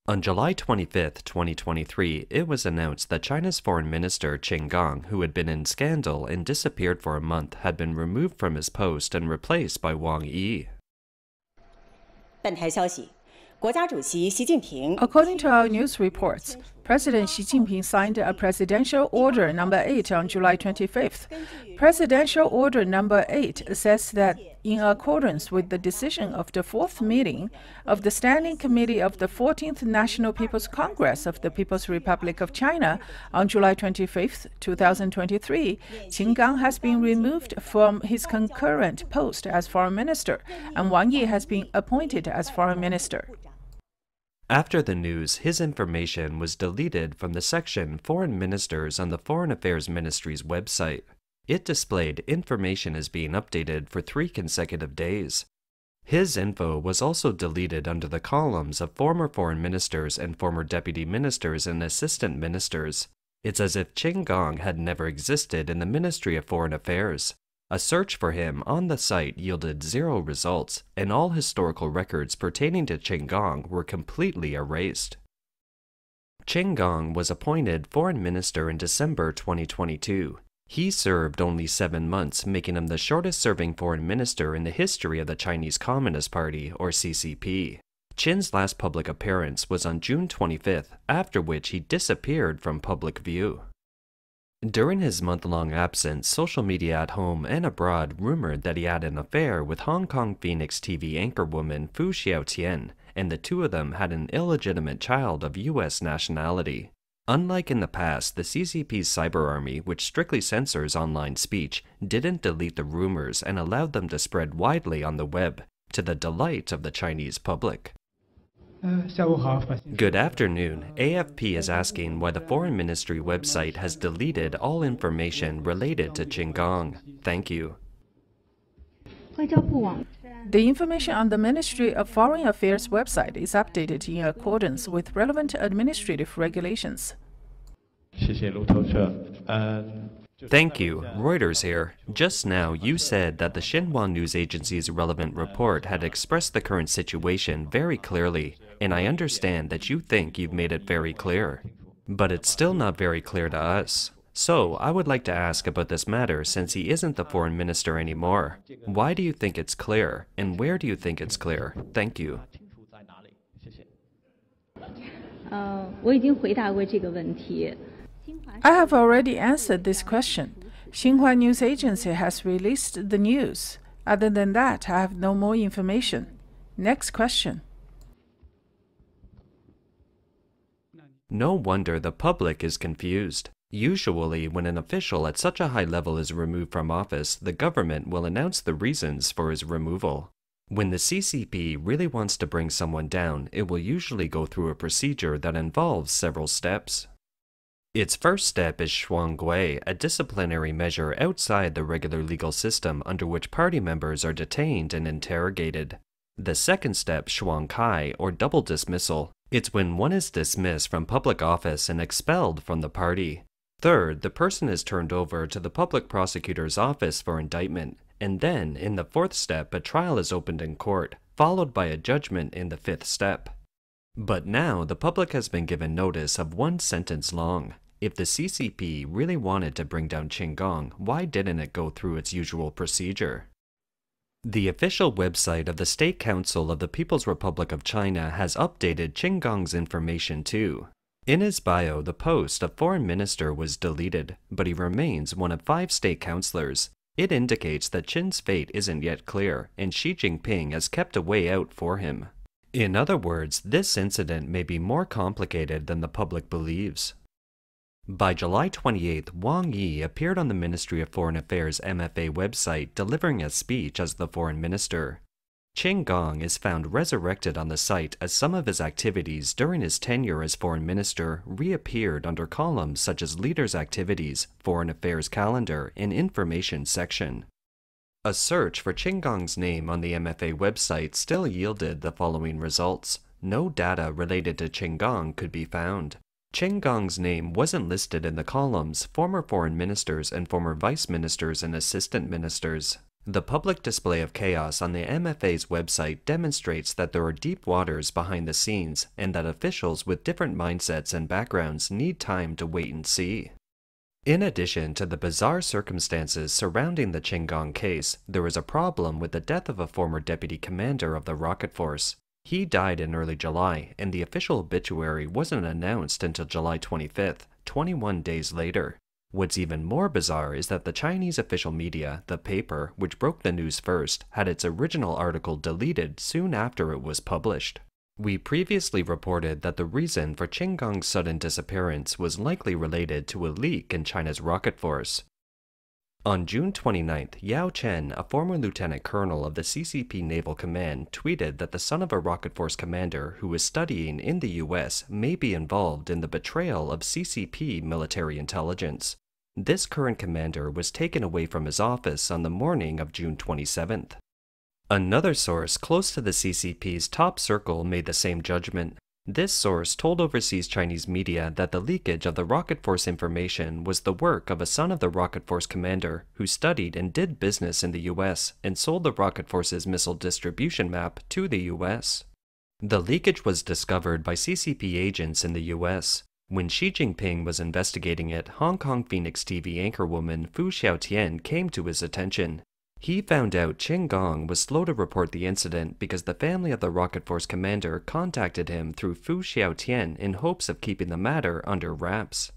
On July 25, 2023, it was announced that China's Foreign Minister Qin Gang, who had been in scandal and disappeared for a month, had been removed from his post and replaced by Wang Yi. 本台消息，国家主席习近平 According to our news reports, President Xi Jinping signed a Presidential Order No. 8 on July 25th. Presidential Order No. 8 says that in accordance with the decision of the fourth meeting of the Standing Committee of the 14th National People's Congress of the People's Republic of China on July 25th, 2023, Qin Gang has been removed from his concurrent post as Foreign Minister, and Wang Yi has been appointed as Foreign Minister. After the news, his information was deleted from the section Foreign Ministers on the Foreign Affairs Ministry's website. It displayed information as being updated for 3 consecutive days. His info was also deleted under the columns of former foreign ministers and former deputy ministers and assistant ministers. It's as if Qin Gang had never existed in the Ministry of Foreign Affairs. A search for him on the site yielded 0 results, and all historical records pertaining to Qin Gang were completely erased. Qin Gang was appointed foreign minister in December 2022. He served only 7 months, making him the shortest-serving foreign minister in the history of the Chinese Communist Party, or CCP. Qin's last public appearance was on June 25th, after which he disappeared from public view. During his month-long absence, social media at home and abroad rumored that he had an affair with Hong Kong Phoenix TV anchorwoman Fu Xiaotian, and the two of them had an illegitimate child of U.S. nationality. Unlike in the past, the CCP's cyber army, which strictly censors online speech, didn't delete the rumors and allowed them to spread widely on the web, to the delight of the Chinese public. Good afternoon. AFP is asking why the Foreign Ministry website has deleted all information related to Qin Gang. Thank you. The information on the Ministry of Foreign Affairs website is updated in accordance with relevant administrative regulations. Thank you. Reuters here. Just now, you said that the Xinhua news agency's relevant report had expressed the current situation very clearly, and I understand that you think you've made it very clear. But it's still not very clear to us. So, I would like to ask about this matter since he isn't the foreign minister anymore. Why do you think it's clear, and where do you think it's clear? Thank you. I have already answered this question. Xinhua News Agency has released the news. Other than that, I have no more information. Next question. No wonder the public is confused. Usually, when an official at such a high level is removed from office, the government will announce the reasons for his removal. When the CCP really wants to bring someone down, it will usually go through a procedure that involves several steps. Its first step is shuanggui, a disciplinary measure outside the regular legal system under which party members are detained and interrogated. The second step, shuangkai, or double dismissal. It's when one is dismissed from public office and expelled from the party. Third, the person is turned over to the public prosecutor's office for indictment. And then, in the fourth step, a trial is opened in court, followed by a judgment in the fifth step. But now, the public has been given notice of 1 sentence long. If the CCP really wanted to bring down Qin Gang, why didn't it go through its usual procedure? The official website of the State Council of the People's Republic of China has updated Qin Gang's information too. In his bio, the post of foreign minister was deleted, but he remains one of 5 state councillors. It indicates that Qin's fate isn't yet clear, and Xi Jinping has kept a way out for him. In other words, this incident may be more complicated than the public believes. By July 28th, Wang Yi appeared on the Ministry of Foreign Affairs MFA website delivering a speech as the foreign minister. Qin Gang is found resurrected on the site as some of his activities during his tenure as foreign minister reappeared under columns such as Leaders' Activities, Foreign Affairs Calendar, and Information section. A search for Qin Gang's name on the MFA website still yielded the following results. No data related to Qin Gang could be found. Qin Gang's name wasn't listed in the columns Former Foreign Ministers and Former Vice Ministers and Assistant Ministers. The public display of chaos on the MFA's website demonstrates that there are deep waters behind the scenes and that officials with different mindsets and backgrounds need time to wait and see. In addition to the bizarre circumstances surrounding the Qinggong case, there is a problem with the death of a former deputy commander of the rocket force. He died in early July, and the official obituary wasn't announced until July 25th, 21 days later. What's even more bizarre is that the Chinese official media, the paper, which broke the news first, had its original article deleted soon after it was published. We previously reported that the reason for Qinggong's sudden disappearance was likely related to a leak in China's rocket force. On June 29th, Yao Chen, a former lieutenant colonel of the CCP Naval Command, tweeted that the son of a rocket force commander who was studying in the US may be involved in the betrayal of CCP military intelligence. This current commander was taken away from his office on the morning of June 27th. Another source close to the CCP's top circle made the same judgment. This source told overseas Chinese media that the leakage of the rocket force information was the work of a son of the rocket force commander who studied and did business in the US and sold the rocket force's missile distribution map to the US. The leakage was discovered by CCP agents in the US. When Xi Jinping was investigating it, Hong Kong Phoenix TV anchorwoman Fu Xiaotian came to his attention. He found out Qinggong was slow to report the incident because the family of the rocket force commander contacted him through Fu Xiaotian in hopes of keeping the matter under wraps.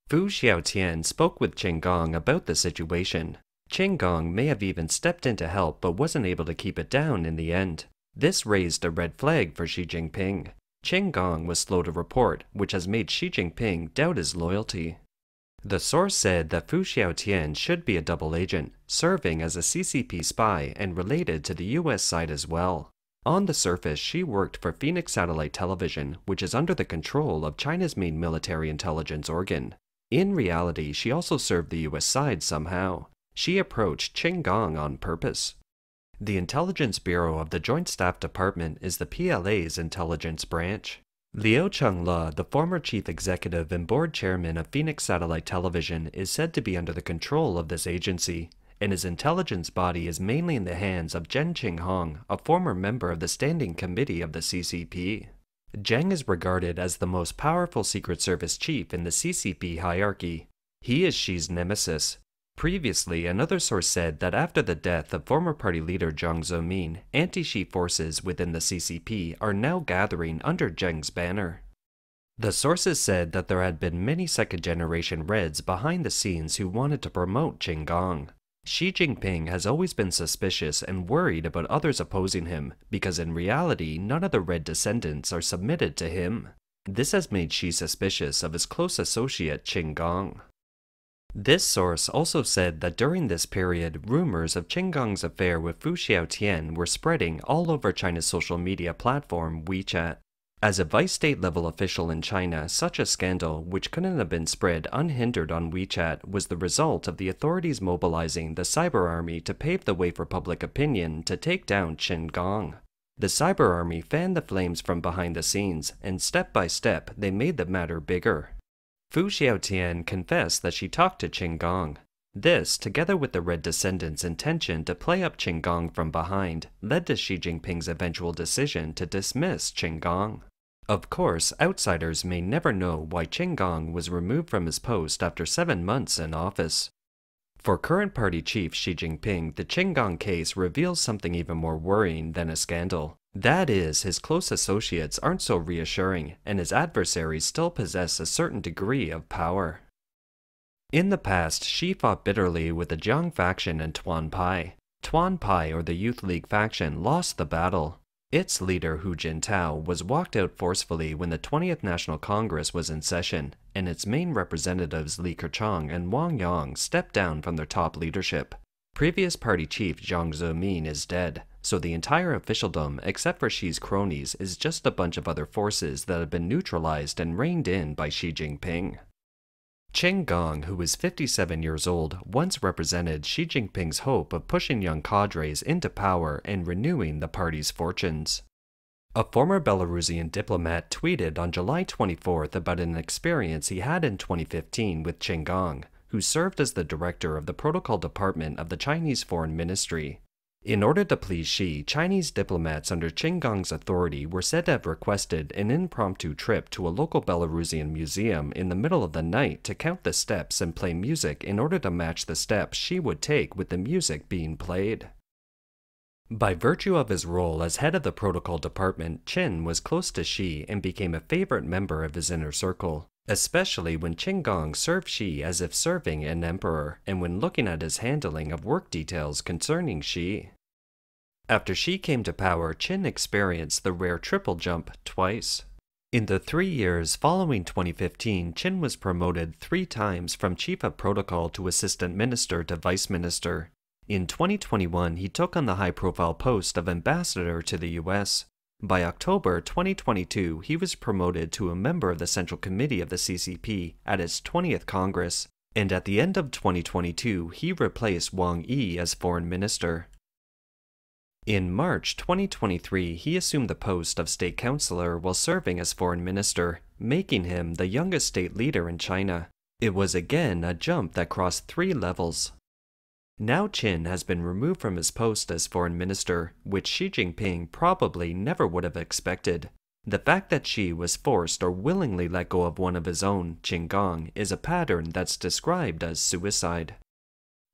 Fu Xiaotian spoke with Qinggong about the situation. Qinggong may have even stepped in to help but wasn't able to keep it down in the end. This raised a red flag for Xi Jinping. Qinggong was slow to report, which has made Xi Jinping doubt his loyalty. The source said that Fu Xiaotian should be a double agent, serving as a CCP spy and related to the US side as well. On the surface, she worked for Phoenix Satellite Television, which is under the control of China's main military intelligence organ. In reality, she also served the US side somehow. She approached Qinggong on purpose. The Intelligence Bureau of the Joint Staff Department is the PLA's intelligence branch. Liu Chengle, the former chief executive and board chairman of Phoenix Satellite Television, is said to be under the control of this agency, and his intelligence body is mainly in the hands of Zheng Qinghong, a former member of the Standing Committee of the CCP. Zheng is regarded as the most powerful Secret Service chief in the CCP hierarchy. He is Xi's nemesis. Previously, another source said that after the death of former party leader Jiang Zemin, anti-Xi forces within the CCP are now gathering under Zheng's banner. The sources said that there had been many second-generation Reds behind the scenes who wanted to promote Qinggong. Xi Jinping has always been suspicious and worried about others opposing him, because in reality none of the Red descendants are submitted to him. This has made Xi suspicious of his close associate Qinggong. This source also said that during this period, rumors of Qinggong's affair with Fu Xiaotian were spreading all over China's social media platform WeChat. As a vice state-level official in China, such a scandal, which couldn't have been spread unhindered on WeChat, was the result of the authorities mobilizing the cyber army to pave the way for public opinion to take down Qinggong. The cyber army fanned the flames from behind the scenes, and step by step, they made the matter bigger. Fu Xiaotian confessed that she talked to Qinggong. This, together with the Red descendants' intention to play up Qinggong from behind, led to Xi Jinping's eventual decision to dismiss Qinggong. Of course, outsiders may never know why Qinggong was removed from his post after 7 months in office. For current party chief Xi Jinping, the Qinggong case reveals something even more worrying than a scandal. That is, his close associates aren't so reassuring, and his adversaries still possess a certain degree of power. In the past, Xi fought bitterly with the Jiang faction and Tuan Pai. Tuan Pai, or the Youth League faction, lost the battle. Its leader, Hu Jintao, was walked out forcefully when the 20th National Congress was in session, and its main representatives Li Keqiang and Wang Yang stepped down from their top leadership. Previous party chief Jiang Zemin is dead, so the entire officialdom, except for Xi's cronies, is just a bunch of other forces that have been neutralized and reined in by Xi Jinping. Qinggong, who is 57 years old, once represented Xi Jinping's hope of pushing young cadres into power and renewing the party's fortunes. A former Belarusian diplomat tweeted on July 24th about an experience he had in 2015 with Qinggong. who served as the director of the protocol department of the Chinese Foreign Ministry. In order to please Xi, Chinese diplomats under Qin Gong's authority were said to have requested an impromptu trip to a local Belarusian museum in the middle of the night to count the steps and play music in order to match the steps Xi would take with the music being played. By virtue of his role as head of the protocol department, Qin was close to Xi and became a favorite member of his inner circle, especially when Qin Gong served Xi as if serving an emperor and when looking at his handling of work details concerning Xi. After Xi came to power, Qin experienced the rare triple jump twice. In the 3 years following 2015, Qin was promoted 3 times from chief of protocol to assistant minister to vice minister. In 2021, he took on the high-profile post of ambassador to the US. By October 2022, he was promoted to a member of the Central Committee of the CCP at its 20th Congress, and at the end of 2022, he replaced Wang Yi as foreign minister. In March 2023, he assumed the post of state councilor while serving as foreign minister, making him the youngest state leader in China. It was again a jump that crossed 3 levels. Now Qin has been removed from his post as foreign minister, which Xi Jinping probably never would have expected. The fact that Xi was forced or willingly let go of one of his own, Qin Gong, is a pattern that's described as suicide.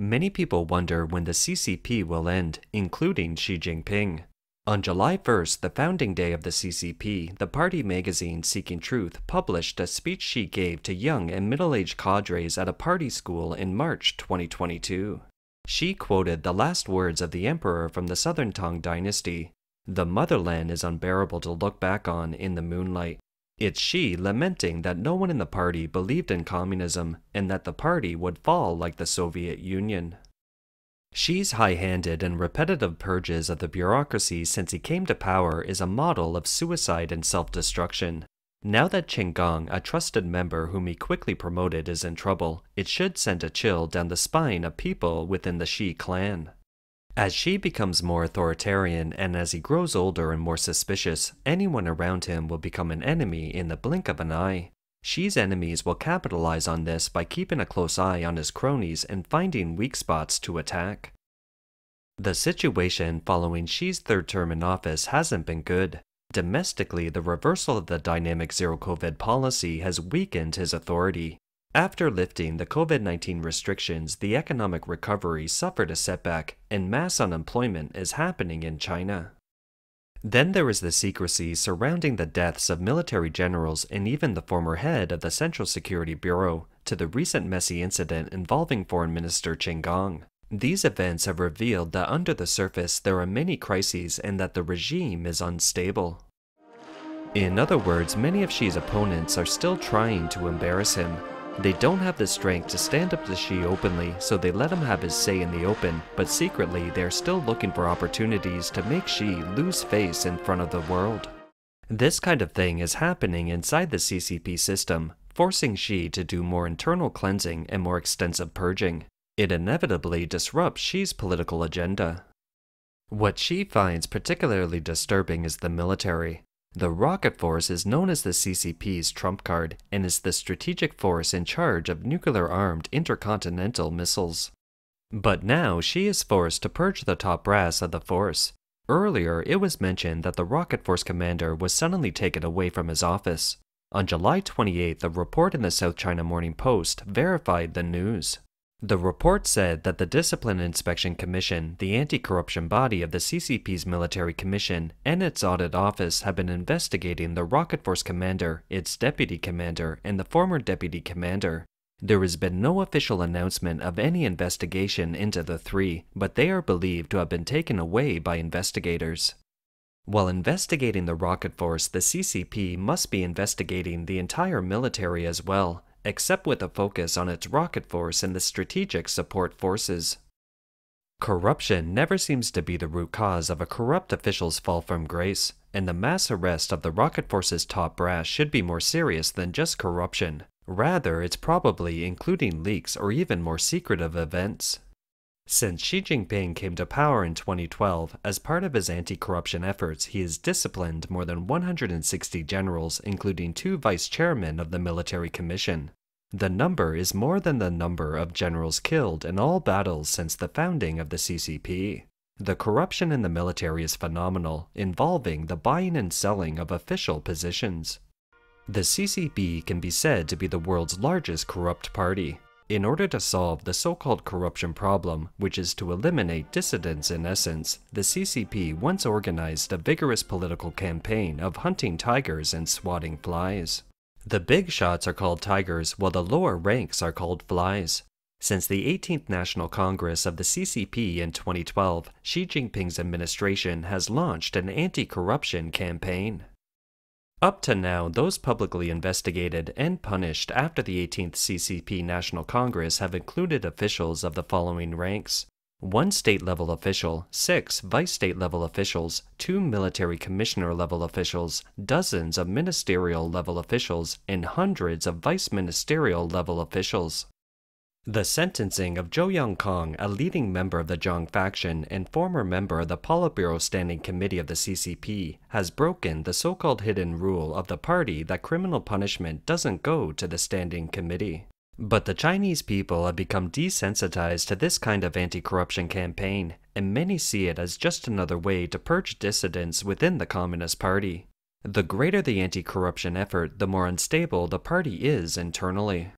Many people wonder when the CCP will end, including Xi Jinping. On July 1st, the founding day of the CCP, the party magazine Seeking Truth published a speech Xi gave to young and middle-aged cadres at a party school in March 2022. Xi quoted the last words of the emperor from the Southern Tang dynasty: "The motherland is unbearable to look back on in the moonlight." It's Xi lamenting that no one in the party believed in communism and that the party would fall like the Soviet Union. Xi's high-handed and repetitive purges of the bureaucracy since he came to power is a model of suicide and self-destruction. Now that Qin Gong, a trusted member whom he quickly promoted, is in trouble, it should send a chill down the spine of people within the Xi clan. As Xi becomes more authoritarian and as he grows older and more suspicious, anyone around him will become an enemy in the blink of an eye. Xi's enemies will capitalize on this by keeping a close eye on his cronies and finding weak spots to attack. The situation following Xi's 3rd term in office hasn't been good. Domestically, the reversal of the dynamic zero-COVID policy has weakened his authority. After lifting the COVID-19 restrictions, the economic recovery suffered a setback, and mass unemployment is happening in China. Then there is the secrecy surrounding the deaths of military generals and even the former head of the Central Security Bureau, to the recent messy incident involving Foreign Minister Qin Gong. These events have revealed that under the surface there are many crises and that the regime is unstable. In other words, many of Xi's opponents are still trying to embarrass him. They don't have the strength to stand up to Xi openly, so they let him have his say in the open, but secretly they are still looking for opportunities to make Xi lose face in front of the world. This kind of thing is happening inside the CCP system, forcing Xi to do more internal cleansing and more extensive purging. It inevitably disrupts Xi's political agenda. What Xi finds particularly disturbing is the military. The rocket force is known as the CCP's trump card and is the strategic force in charge of nuclear-armed intercontinental missiles. But now Xi is forced to purge the top brass of the force. Earlier, it was mentioned that the rocket force commander was suddenly taken away from his office. On July 28th, a report in the South China Morning Post verified the news. The report said that the Discipline Inspection Commission, the anti-corruption body of the CCP's military commission, and its audit office have been investigating the rocket force commander, its deputy commander, and the former deputy commander. There has been no official announcement of any investigation into the 3, but they are believed to have been taken away by investigators. While investigating the rocket force, the CCP must be investigating the entire military as well, except with a focus on its rocket force and the strategic support forces. Corruption never seems to be the root cause of a corrupt official's fall from grace, and the mass arrest of the rocket force's top brass should be more serious than just corruption. Rather, it's probably including leaks or even more secretive events. Since Xi Jinping came to power in 2012, as part of his anti-corruption efforts, he has disciplined more than 160 generals, including 2 vice chairmen of the military commission. The number is more than the number of generals killed in all battles since the founding of the CCP. The corruption in the military is phenomenal, involving the buying and selling of official positions. The CCP can be said to be the world's largest corrupt party. In order to solve the so-called corruption problem, which is to eliminate dissidents in essence, the CCP once organized a vigorous political campaign of hunting tigers and swatting flies. The big shots are called tigers, while the lower ranks are called flies. Since the 18th National Congress of the CCP in 2012, Xi Jinping's administration has launched an anti-corruption campaign. Up to now, those publicly investigated and punished after the 18th CCP National Congress have included officials of the following ranks: 1 state-level official, 6 vice-state-level officials, 2 military commissioner-level officials, dozens of ministerial-level officials, and hundreds of vice-ministerial-level officials. The sentencing of Zhou Yongkang, a leading member of the Zhang faction and former member of the Politburo Standing Committee of the CCP, has broken the so-called hidden rule of the party that criminal punishment doesn't go to the Standing Committee. But the Chinese people have become desensitized to this kind of anti-corruption campaign, and many see it as just another way to purge dissidents within the Communist Party. The greater the anti-corruption effort, the more unstable the party is internally.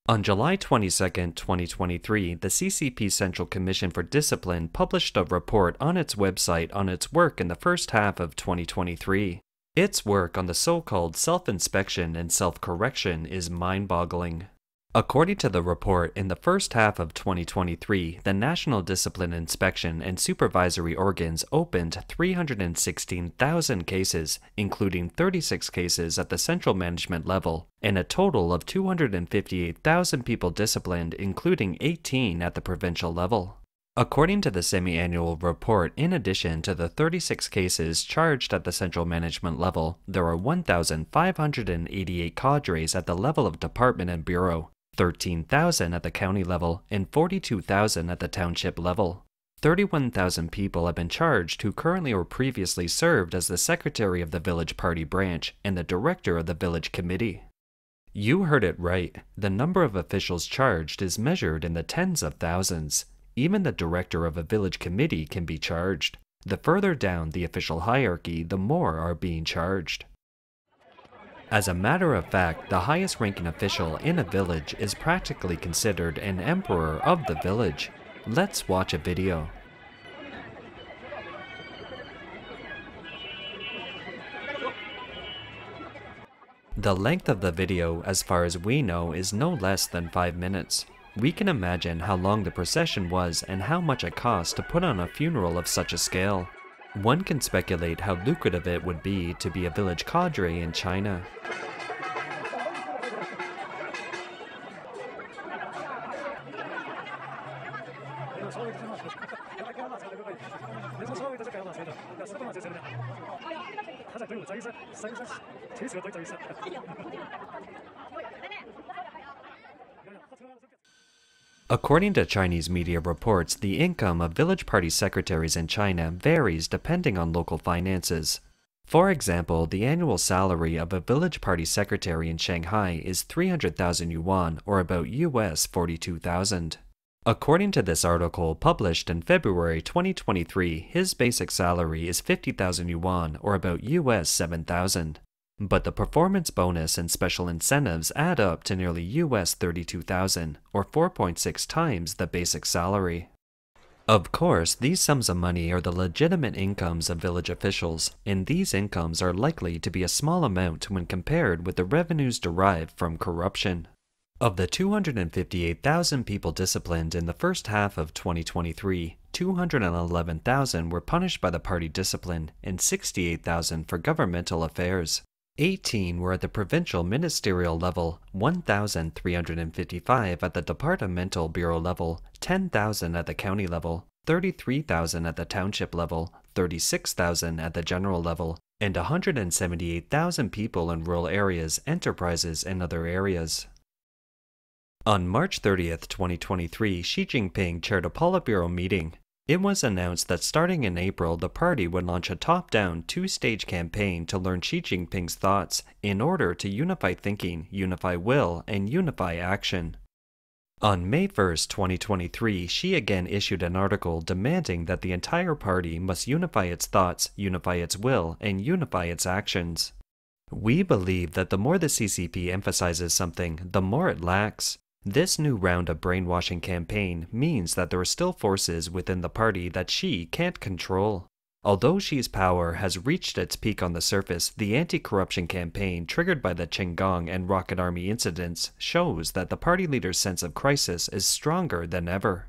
On July 22, 2023, the CCP Central Commission for Discipline published a report on its website on its work in the first half of 2023. Its work on the so-called self-inspection and self-correction is mind-boggling. According to the report, in the first half of 2023, the National Discipline Inspection and Supervisory Organs opened 316,000 cases, including 36 cases at the central management level, and a total of 258,000 people disciplined, including 18 at the provincial level. According to the semi-annual report, in addition to the 36 cases charged at the central management level, there are 1,588 cadres at the level of department and bureau, 13,000 at the county level, and 42,000 at the township level. 31,000 people have been charged who currently or previously served as the secretary of the village party branch and the director of the village committee. You heard it right. The number of officials charged is measured in the tens of thousands. Even the director of a village committee can be charged. The further down the official hierarchy, the more are being charged. As a matter of fact, the highest ranking official in a village is practically considered an emperor of the village. Let's watch a video. The length of the video, as far as we know, is no less than 5 minutes. We can imagine how long the procession was and how much it cost to put on a funeral of such a scale. One can speculate how lucrative it would be to be a village cadre in China. According to Chinese media reports, the income of village party secretaries in China varies depending on local finances. For example, the annual salary of a village party secretary in Shanghai is 300,000 yuan, or about US 42,000. According to this article, published in February 2023, his basic salary is 50,000 yuan, or about US 7,000. But the performance bonus and special incentives add up to nearly US 32,000, or 4.6 times the basic salary. Of course, these sums of money are the legitimate incomes of village officials, and these incomes are likely to be a small amount when compared with the revenues derived from corruption. Of the 258,000 people disciplined in the first half of 2023, 211,000 were punished by the party discipline and 68,000 for governmental affairs. 18 were at the provincial ministerial level, 1,355 at the departmental bureau level, 10,000 at the county level, 33,000 at the township level, 36,000 at the general level, and 178,000 people in rural areas, enterprises, and other areas. On March 30, 2023, Xi Jinping chaired a Politburo meeting. It was announced that starting in April, the party would launch a top-down, two-stage campaign to learn Xi Jinping's thoughts in order to unify thinking, unify will, and unify action. On May 1, 2023, Xi again issued an article demanding that the entire party must unify its thoughts, unify its will, and unify its actions. We believe that the more the CCP emphasizes something, the more it lacks. This new round of brainwashing campaign means that there are still forces within the party that Xi can't control. Although Xi's power has reached its peak on the surface, the anti-corruption campaign triggered by the Qinggong and Rocket Army incidents shows that the party leader's sense of crisis is stronger than ever.